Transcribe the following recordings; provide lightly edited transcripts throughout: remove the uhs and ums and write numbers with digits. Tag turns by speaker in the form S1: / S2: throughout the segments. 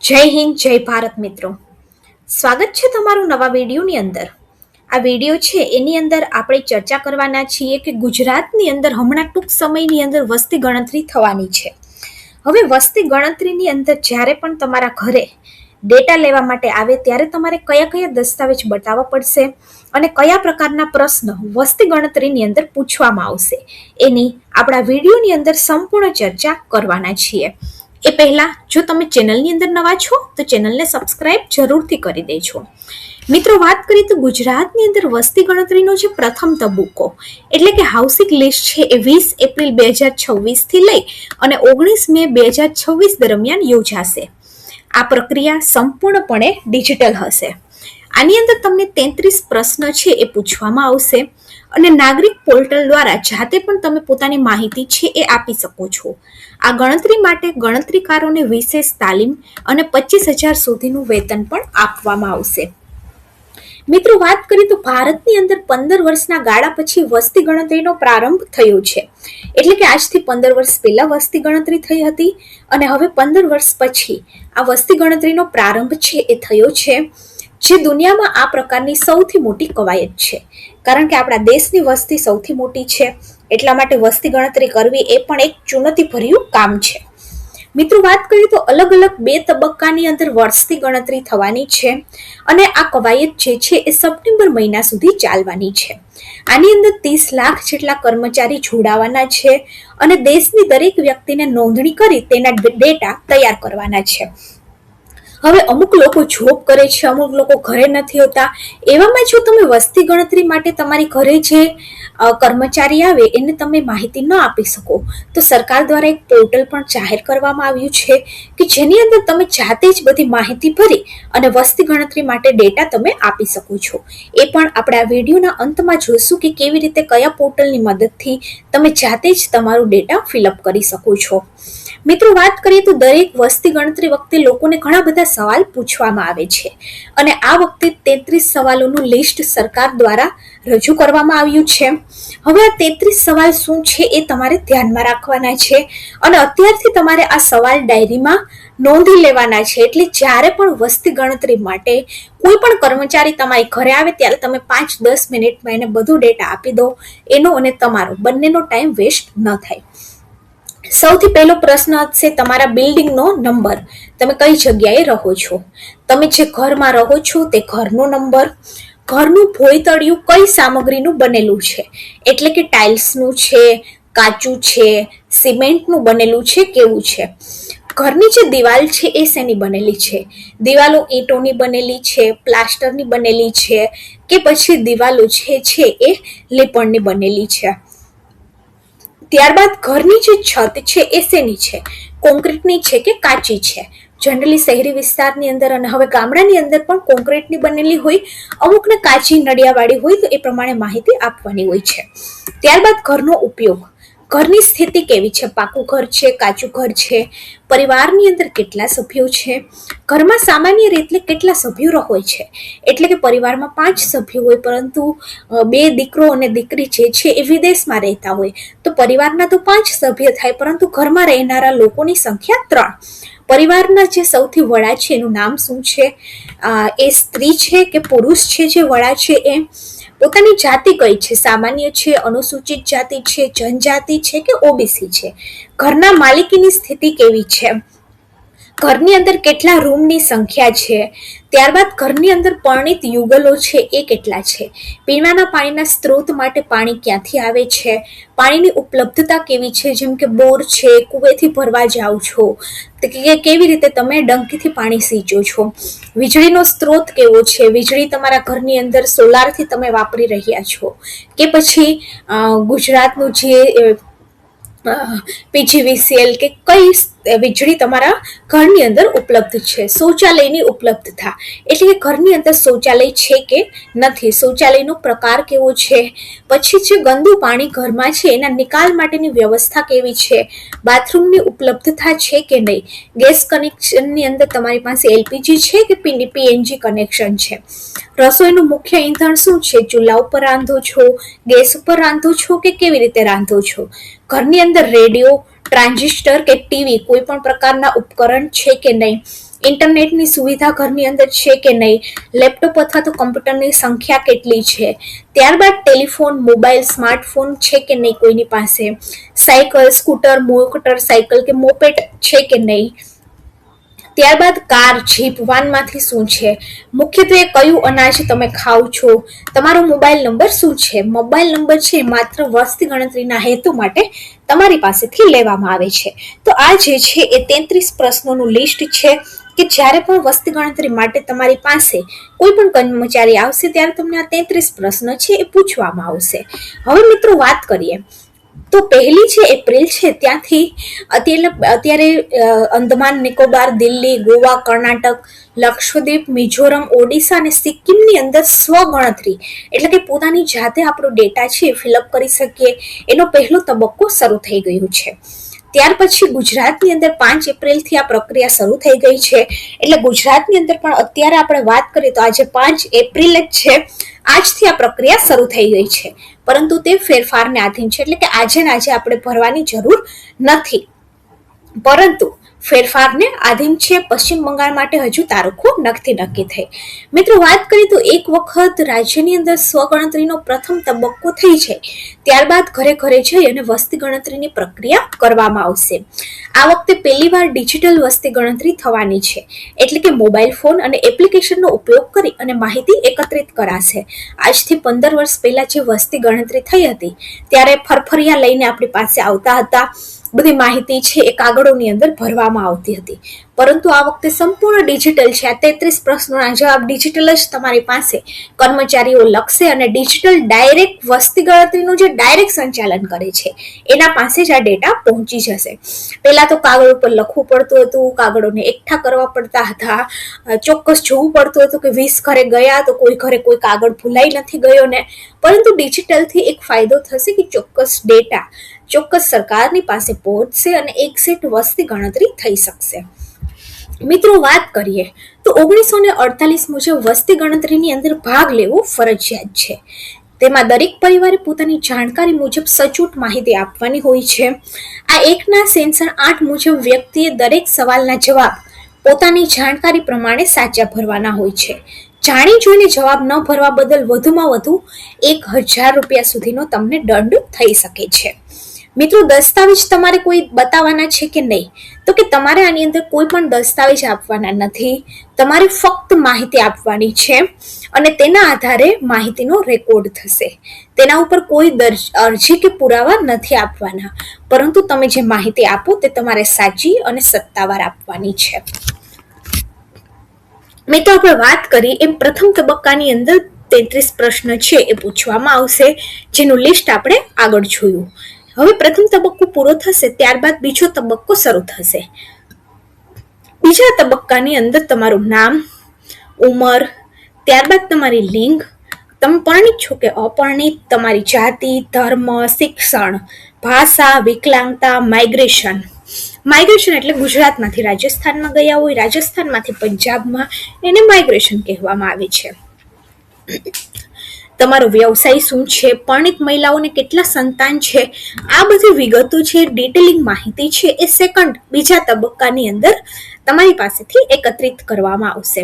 S1: જય હિન્દ જય ભારત મિત્રો, સ્વાગત છે તમારું નવા વિડીયોની અંદર. આ વિડીયો છે એની અંદર આપણે ચર્ચા કરવાના છીએ કે ગુજરાતની અંદર હમણાં ટૂંક સમયની અંદર વસ્તી ગણતરી થવાની છે. હવે વસ્તી ગણતરીની અંદર જ્યારે પણ તમારા ઘરે ડેટા લેવા માટે આવે ત્યારે તમારે કયા કયા દસ્તાવેજ બતાવવા પડશે અને કયા પ્રકારના પ્રશ્ન વસ્તી ગણતરીની અંદર પૂછવામાં આવશે એની આપણા વિડીયોની અંદર સંપૂર્ણ ચર્ચા કરવાના છીએ. એ પહેલા જો તમે ચેનલની અંદર નવા છો તો ચેનલને સબસ્ક્રાઇબ જરૂરથી કરી દેજો. મિત્રો, વાત કરીએ તો ગુજરાતની અંદર વસ્તી ગણતરીનો જે પ્રથમ તબક્કો એટલે કે હાઉસિંગ લિસ્ટ છે એ 20 એપ્રિલ 2026 લઈ અને 19 મે 2026 દરમિયાન યોજાશે. આ પ્રક્રિયા સંપૂર્ણપણે ડિજિટલ હશે. આની અંદર તમને 33 પ્રશ્ન છે એ પૂછવામાં આવશે અને નાગરિક પોર્ટલ દ્વારા જાતે પણ તમે પોતાની માહિતી છે એ આપી શકો છો. આ ગણતરી માટે ગણતરીકારોને વિશેષ તાલીમ અને 25,000 સુધીનું વેતન પણ આપવામાં આવશે. મિત્રો, વાત કરીએ તો ભારતની અંદર 15 વર્ષના ગાળા પછી વસ્તી ગણતરીનો પ્રારંભ થયો છે. એટલે કે આજથી 15 વર્ષ પહેલા વસ્તી ગણતરી થઈ હતી અને હવે 15 વર્ષ પછી આ વસ્તી ગણતરીનો પ્રારંભ છે એ થયો છે, જે દુનિયામાં આ પ્રકારની સૌથી મોટી કવાયત છે. કારણ કે આપણા દેશની વસ્તી સૌથી મોટી છે, એટલા માટે વસ્તી ગણતરી કરવી એ પણ એક ચુનૌતીભર્યું કામ છે. મિત્રો, વાત કરીએ તો અલગ અલગ 2 તબક્કાની અંદર વસ્તી ગણતરી થવાની છે અને આ કવાયત જે છે એ સપ્ટેમ્બર મહિના સુધી ચાલવાની છે. આની અંદર 30 લાખ જેટલા કર્મચારી જોડાવાના છે અને દેશની દરેક વ્યક્તિને નોંધણી કરી તેના ડેટા તૈયાર કરવાના છે. હવે અમુક લોકો જોબ કરે છે, અમુક લોકો ઘરે નથી હોતા. એવામાં જો તમે વસ્તી ગણતરી માટે તમારી ઘરે જે કર્મચારી આવે એને તમે માહિતી ન આપી શકો તો સરકાર દ્વારા એક પોર્ટલ પણ જાહેર કરવામાં આવ્યું છે કે જેની અંદર તમે જાતે જ બધી માહિતી ભરી અને વસ્તી ગણતરી માટે ડેટા તમે આપી શકો છો. એ પણ આપણે આ વિડીયોના અંતમાં જોઈશું કે કેવી રીતે કયા પોર્ટલની મદદથી તમે જાતે જ તમારું ડેટા ફિલઅપ કરી શકો છો. મિત્રો, વાત કરીએ તો દરેક વસ્તી ગણતરી વખતે લોકોને ઘણા બધા સવાલ પૂછવામાં આવે છે અને આ વખતે 33 સવાલોનું લિસ્ટ સરકાર દ્વારા રજૂ કરવામાં આવ્યું છે. હવે આ 33 સવાલ શું છે એ તમારે ધ્યાનમાં રાખવાના છે અને અત્યારથી તમારે આ સવાલ ડાયરીમાં નોંધી લેવાના છે. એટલે જ્યારે પણ વસ્તી ગણતરી માટે કોઈ પણ કર્મચારી તમારી ઘરે આવે ત્યારે તમે 5-10 મિનિટમાં એને બધું ડેટા આપી દો. એનો અને તમારો બંનેનો ટાઈમ વેસ્ટ ન થાય. સૌથી પહેલો પ્રશ્ન છે તમારા બિલ્ડિંગનો નંબર. તમે કઈ જગ્યાએ રહો છો, તમે જે ઘરમાં રહો છો તે ઘરનો નંબર, ઘરનું ભોયતળિયું કઈ સામગ્રીનું બનેલું છે એટલે કે ટાઇલ્સનું છે, કાચું છે, સિમેન્ટનું બનેલું છે, કેવું છે. ઘરની જે દિવાલ છે એ શેની બનેલી છે, દિવાલો ઈંટોની બનેલી છે, પ્લાસ્ટરની બનેલી છે કે પછી દિવાલો છે એ લીપણની બનેલી છે. ત્યારબાદ ઘરની જે છત છે એ શેની છે, કોન્ક્રીટની છે કે કાચી છે. જનરલી શહેરી વિસ્તારની અંદર અને હવે ગામડાની અંદર પણ કોન્ક્રીટની બનેલી હોય, અમુકને કાચી નળિયાવાળી હોય તો એ પ્રમાણે માહિતી આપવાની હોય છે. ત્યારબાદ ઘરનો ઉપયોગ, ઘરની સ્થિતિ કેવી છે, પાકું ઘર છે, કાચું ઘર છે, પરિવારની અંદર કેટલા સભ્યો છે, ઘરમાં સામાન્ય રીતે કેટલા સભ્યો હોય છે. એટલે કે પરિવારમાં 5 સભ્યો હોય પરંતુ 2 દીકરો અને દીકરી જે છે એ વિદેશમાં રહેતા હોય તો પરિવારના તો 5 સભ્ય થાય પરંતુ ઘરમાં રહેનારા લોકોની સંખ્યા 3. પરિવારના જે સૌથી વડા છે એનું નામ શું છે, એ સ્ત્રી છે કે પુરુષ છે, જે વડા છે એ પોતાની જાતિ કઈ છે, સામાન્ય છે, અનુસૂચિત જાતિ છે, જનજાતિ છે કે ઓબીસી છે. ઘરના માલિકીની સ્થિતિ કેવી છે, ઘરની અંદર કેટલા રૂમની સંખ્યા છે. ત્યારબાદ ઘરની અંદર પરણિત યુગલો છે એ કેટલા છે, પીવાના પાણીના સ્ત્રોત માટે પાણી ક્યાંથી આવે છે, પાણીની ઉપલબ્ધતા કેવી છે, જેમ કે બોર છે, કુવેથી ભરવા જાઓ છો કે કેવી રીતે તમે ડંકીથી પાણી સીંચો છો, વીજળીનો સ્ત્રોત કેવો છે, વીજળી તમારા ઘરની અંદર સોલારથી તમે વાપરી રહ્યા છો કે પછી ગુજરાતનું જે પીજીવીસીએલ કે કઈ વીજળી તમારા ઘરની અંદર ઉપલબ્ધ છે. શૌચાલયની ઉપલબ્ધતા એટલે કે ઘરની અંદર શૌચાલય છે કે નથી, શૌચાલયનો પ્રકાર કેવો છે, પછી જે ગંદુ પાણી ઘરમાં છે એના નિકાલ માટેની વ્યવસ્થા કેવી છે, બાથરૂમની ઉપલબ્ધતા છે કે નહીં, ગેસ કનેક્શનની અંદર તમારી પાસે એલપીજી છે કે પીએનજી કનેક્શન છે, રસોઈનું મુખ્ય ઈંધણ શું છે, ચૂલા ઉપર રાંધો છો, ગેસ ઉપર રાંધો છો કે કેવી રીતે રાંધો છો, ઘરની અંદર રેડિયો, ટ્રાન્ઝિસ્ટર કે ટીવી કોઈ પણ પ્રકારના ઉપકરણ છે કે નહીં, ઇન્ટરનેટની સુવિધા ઘરની અંદર છે કે નહીં, લેપટોપ અથવા તો કમ્પ્યુટરની સંખ્યા કેટલી છે, ત્યારબાદ ટેલિફોન, મોબાઈલ, સ્માર્ટફોન છે કે નહીં કોઈની પાસે, સાયકલ, સ્કૂટર, મોટર સાયકલ કે મોપેડ છે કે નહીં, ત્યારબાદ કાર, જીપ, વાનમાંથી શું છે, મુખ્યત્વે કયું અનાજ તમે ખાઓ છો, તમારો મોબાઈલ નંબર શું છે. મોબાઈલ નંબર છે માત્ર વસ્તી ગણતરીના હેતુ માટે તમારી પાસેથી લેવામાં આવે છે. તો આ જે છે એ 33 પ્રશ્નોનું લિસ્ટ છે કે જ્યારે પણ વસ્તી ગણતરી માટે તમારી પાસે કોઈ પણ કર્મચારી આવશે ત્યારે તમને આ 33 પ્રશ્ન છે એ પૂછવામાં આવશે. હવે મિત્રો વાત કરીએ તો 1 એપ્રિલ છે ત્યાંથી અત્યારે અંદમાન નિકોબાર, દિલ્હી, ગોવા, કર્ણાટક, લક્ષદ્વીપ, મિઝોરમ, ઓડિશા અને સિક્કિમની અંદર સ્વગણતરી એટલે કે પોતાની જાતે આપણો ડેટા છે ફિલઅપ કરી શકીએ એનો પહેલો તબક્કો શરૂ થઈ ગયો છે. ત્યાર પછી ગુજરાતની અંદર 5 એપ્રિલથી આ પ્રક્રિયા શરૂ થઈ ગઈ છે. એટલે ગુજરાતની અંદર પણ અત્યારે આપણે વાત કરીએ તો આજે 5 એપ્રિલ જ છે, આજથી આ પ્રક્રિયા શરૂ થઈ ગઈ છે, પરંતુ તે ફેરફારને આધીન છે. એટલે કે આજે ને આજે આપણે ભરવાની જરૂર નથી, પરંતુ ફેરફારને આધીન છે. પશ્ચિમ બંગાળ માટે હજુ તારીખો નક્કી થઈ. મિત્રો વાત કરીએ તો એક વખત રાજ્યની અંદર સ્વગણતરીનો પ્રથમ તબક્કો થઈ છે ત્યારબાદ ઘરે ઘરે જઈ અને વસ્તી ગણતરીની પ્રક્રિયા કરવામાં આવશે. આ વખતે પહેલીવાર ડિજિટલ વસ્તી ગણતરી થવાની છે, એટલે કે મોબાઈલ ફોન અને એપ્લિકેશનનો ઉપયોગ કરી અને માહિતી એકત્રિત કરાશે. આજથી 15 વર્ષ પહેલા જે વસ્તી ગણતરી થઈ હતી ત્યારે ફરફરિયા લઈને આપણી પાસે આવતા હતા, બધી માહિતી છે એ કાગળોની અંદર ભરવામાં આવતી હતી, પરંતુ આ વખતે સંપૂર્ણ ડિજિટલ છે. આ 33 પ્રશ્નોના જવાબ ડિજિટલ જ તમારી પાસે કર્મચારીઓ લખશે અને ડિજિટલ ડાયરેક્ટ વસ્તી ગણતરીનું જે ડાયરેક્ટ સંચાલન કરે છે એના પાસે જ આ ડેટા પહોંચી જશે. પહેલા તો કાગળ ઉપર લખવું પડતું હતું, કાગળોને એકઠા કરવા પડતા હતા, ચોક્કસ જોવું પડતું હતું કે 20 ઘરે ગયા તો કોઈ ઘરે કોઈ કાગળ ભૂલાઈ નથી ગયો ને, પરંતુ ડિજિટલથી એક ફાયદો થશે કે ચોક્કસ ડેટા ચોક્કસ સરકારની પાસે પહોંચશે અને એક્ઝેક્ટ વસ્તી ગણતરી થઈ શકશે. મિત્રો વાત કરીએ તો 1948 મુજબ વસ્તી ગણતરીની અંદર ભાગ લેવો ફરજિયાત છે. તેમાં દરેક પરિવારે પોતાની જાણકારી મુજબ સચોટ માહિતી આપવાની હોય છે. આ એકના સેન્સર 8 મુજબ વ્યક્તિએ દરેક સવાલના જવાબ પોતાની જાણકારી પ્રમાણે સાચા ભરવાના હોય છે. જાણી જોઈને જવાબ ન ભરવા બદલ વધુમાં વધુ 1000 રૂપિયા સુધીનો તમને દંડ થઈ શકે છે. મિત્રો દસ્તાવેજ તમારે કોઈ બતાવવાના છે કે નહીં, તો કે તમારે આની અંદર કોઈ પણ દસ્તાવેજ આપવાના નથી, તમારે ફક્ત માહિતી આપવાની છે અને તેના આધારે માહિતીનો રેકોર્ડ થશે. તેના ઉપર કોઈ અરજી કે પુરાવા નથી આપવાના, પરંતુ તમે જે માહિતી આપો તે તમારે સાચી અને સત્તાવાર આપવાની છે. મિત્રો આપણે વાત કરી એમ પ્રથમ તબક્કાની અંદર 33 પ્રશ્ન છે એ પૂછવામાં આવશે, જેનું લિસ્ટ આપણે આગળ જોયું. હવે પ્રથમ તબક્કો પૂરો થશે ત્યારબાદ બીજો તબક્કો શરૂ થશે. બીજા તબક્કાની અંદર તમારું નામ, ઉંમર, ત્યારબાદ તમારી લિંગ, તમે પરણિત છો કે અપરણિત, તમારી જાતિ, ધર્મ, શિક્ષણ, ભાષા, વિકલાંગતા, માઇગ્રેશન એટલે ગુજરાતમાંથી રાજસ્થાનમાં ગયા હોય, રાજસ્થાનમાંથી પંજાબમાં, એને માઇગ્રેશન કહેવામાં આવે છે. તમારો વ્યવસાય શું છે, પરણિત મહિલાઓને કેટલા સંતાન છે, આ બધી વિગતો છે, ડિટેલિંગ માહિતી છે એ બીજા તબક્કાની અંદર તમારી પાસેથી એકત્રિત કરવામાં આવશે.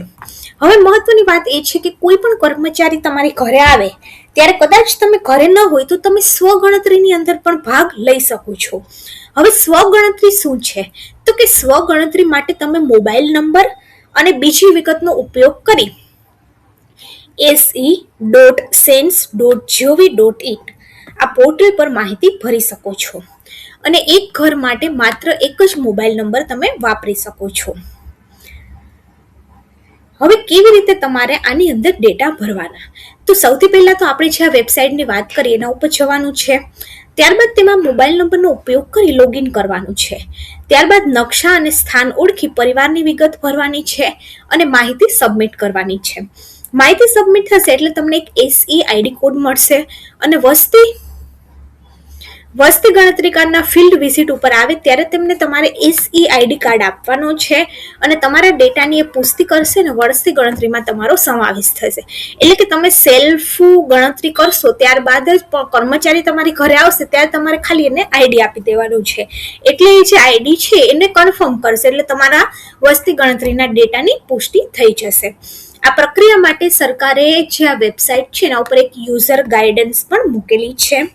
S1: હવે મહત્વની વાત એ છે કે કોઈ પણ કર્મચારી તમારી ઘરે આવે ત્યારે કદાચ તમે ઘરે ન હોય તો તમે સ્વગણતરીની અંદર પણ ભાગ લઈ શકો છો. હવે સ્વગણતરી શું છે, તો કે સ્વગણતરી માટે તમે મોબાઈલ નંબર અને બીજી વિગતનો ઉપયોગ કરી se.cens.gov.in આ પોર્ટલ પર માહિતી ભરી શકો છો અને એક ઘર માટે માત્ર એક જ મોબાઈલ નંબર તમે વાપરી શકો છો. હવે કેવી રીતે તમારે આની અંદર ડેટા ભરવાના, તો સૌથી પહેલા તો આપણે જે આ વેબસાઇટની વાત કરીએ એના ઉપર જવાનું છે. ત્યારબાદ તેમાં મોબાઈલ નંબરનો ઉપયોગ કરી લોગિન કરવાનું છે. ત્યારબાદ નકશા અને સ્થાન ઓળખી પરિવારની વિગત ભરવાની છે અને માહિતી સબમિટ કરવાની છે. માહિતી સબમિટ થશે એટલે તમને એક SE ID કોડ મળશે અને વસ્તી ગણતરીકારના ફિલ્ડ વિઝિટ ઉપર આવે ત્યારે તેમને તમારે SEID કાર્ડ આપવાનો છે અને તમારા ડેટાની એ પુષ્ટિ કરશે ને વસ્તી ગણતરીમાં તમારો સમાવેશ થશે. એટલે કે તમે સેલ્ફ ગણતરી કરશો ત્યારબાદ જ કર્મચારી તમારી ઘરે આવશે ત્યારે તમારે ખાલી એને આઈડી આપી દેવાનું છે. એટલે એ જે આઈડી છે એને કન્ફર્મ કરશે એટલે તમારા વસ્તી ગણતરીના ડેટાની પુષ્ટિ થઈ જશે. આ પ્રક્રિયા માટે સરકારે જે આ વેબસાઇટ છે એના ઉપર એક યુઝર ગાઈડન્સ પણ મૂકેલી છે.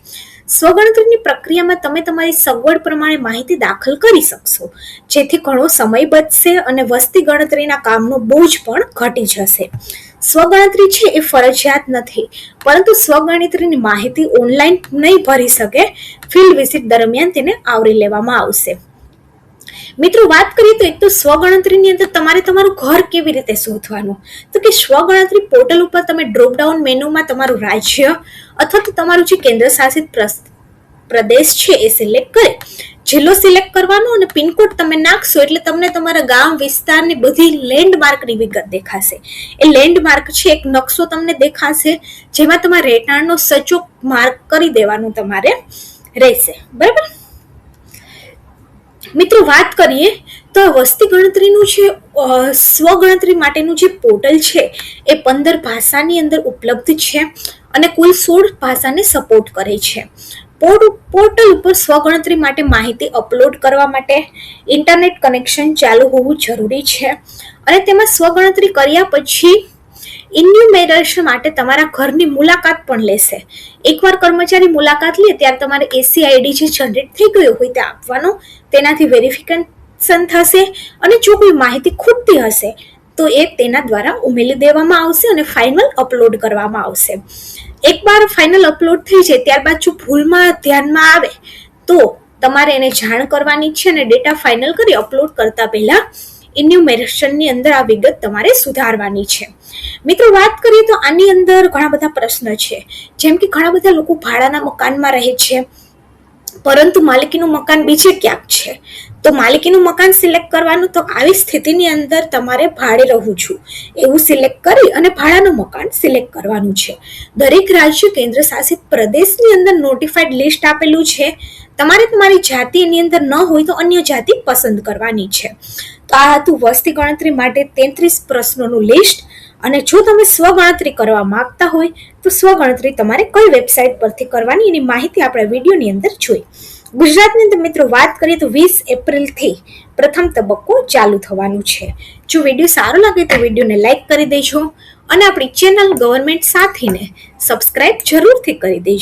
S1: સ્વગણતરીની પ્રક્રિયામાં તમે તમારી સગવડ પ્રમાણે માહિતી દાખલ કરી શકશો, જેથી ઘણો સમય બચશે અને વસ્તી ગણતરીના કામનો બોજ પણ ઘટી જશે. સ્વગણતરી છે એ ફરજિયાત નથી, પરંતુ સ્વગણતરીની માહિતી ઓનલાઈન નહીં ભરી શકે, ફિલ્ડ વિઝિટ દરમિયાન તેને આવરી લેવામાં આવશે. મિત્રો, વાત કરીએ તો એક તો સ્વગણતરીની અંદર તમારે તમારું ઘર કેવી રીતે શોધવાનું, તો કે સ્વગણતરી પોર્ટલ ઉપર તમે ડ્રોપડાઉન મેનુમાં તમારું રાજ્ય અથવા તો તમારું જે કેન્દ્ર શાસિત પ્રદેશ છે એ સિલેક્ટ કરી જિલ્લો સિલેક્ટ કરવાનો અને પિનકોડ તમે નાખશો એટલે તમને તમારા ગામ વિસ્તારની બધી લેન્ડમાર્કની વિગત દેખાશે. એ લેન્ડમાર્ક છે એક નકશો તમને દેખાશે જેમાં તમારે રહેઠાણનો સચોટ માર્ક કરી દેવાનું તમારે રહેશે. બરાબર મિત્રો, વાત કરીએ તો વસ્તી ગણતરીનું જે સ્વગણતરી માટેનું જે પોર્ટલ છે એ 15 ભાષાની અંદર ઉપલબ્ધ છે અને કુલ 16 ભાષાને સપોર્ટ કરે છે. પોર્ટલ ઉપર સ્વગણતરી માટે માહિતી અપલોડ કરવા માટે ઇન્ટરનેટ કનેક્શન ચાલુ હોવું જરૂરી છે અને તેમાં સ્વગણતરી કર્યા પછી ઇન્યુમેરેશન માટે તમારા ઘરની મુલાકાત પણ લેશે. એકવાર કર્મચારી મુલાકાત લે ત્યારે તમારે SEID જે જનરેટ થઈ ગયો હોય તે આપવાનો, તેનાથી વેરિફિકેશન થશે અને જો કોઈ માહિતી ખૂટતી હશે તો એ તેના દ્વારા ઉમેરી દેવામાં આવશે અને ફાઇનલ અપલોડ કરવામાં આવશે. એકવાર ફાઇનલ અપલોડ થઈ જાય ત્યારબાદ જો ભૂલમાં ધ્યાનમાં આવે તો તમારે એને જાણ કરવાની છે અને ડેટા ફાઇનલ કરી અપલોડ કરતા પહેલા ઇન્યુમેરેશનની અંદર આ વિગત તમારે સુધારવાની છે. મિત્રો, વાત કરીએ તો આની અંદર ઘણા બધા પ્રશ્ન છે, જેમ કે ઘણા બધા લોકો ભાડાના મકાનમાં રહે છે પરંતુ માલિકીનું મકાન બીજે ક્યાંક છે, તો માલિકીનું મકાન સિલેક્ટ કરવાનું. તો આવી સ્થિતિની અંદર તમારે ભાડે રહું છું એવું સિલેક્ટ કરી અને ભાડાનું મકાન સિલેક્ટ કરવાનું છે. દરેક રાજ્ય કેન્દ્ર શાસિત પ્રદેશની અંદર નોટિફાઈડ લિસ્ટ આપેલું છે. તમારે તમારી જાતિ એની અંદર ન હોય તો અન્ય જાતિ પસંદ કરવાની છે. તો આ હતું વસ્તી ગણતરી માટે 33 પ્રશ્નોનું લિસ્ટ. અને જો તમે સ્વગણતરી કરવા માંગતા હોય તો સ્વગણતરી તમારે કઈ વેબસાઇટ પરથી કરવાની એની માહિતી આપણા વિડીયોની અંદર જોઈ. ગુજરાતની અંદર મિત્રો વાત કરીએ તો 20 એપ્રિલથી પ્રથમ તબક્કો ચાલુ થવાનું છે. જો વિડીયો સારો લાગે તો વિડીયોને લાઈક કરી દેજો અને આપણી ચેનલ ગવર્મેન્ટ સાથીને સબસ્ક્રાઇબ જરૂરથી કરી દેજો.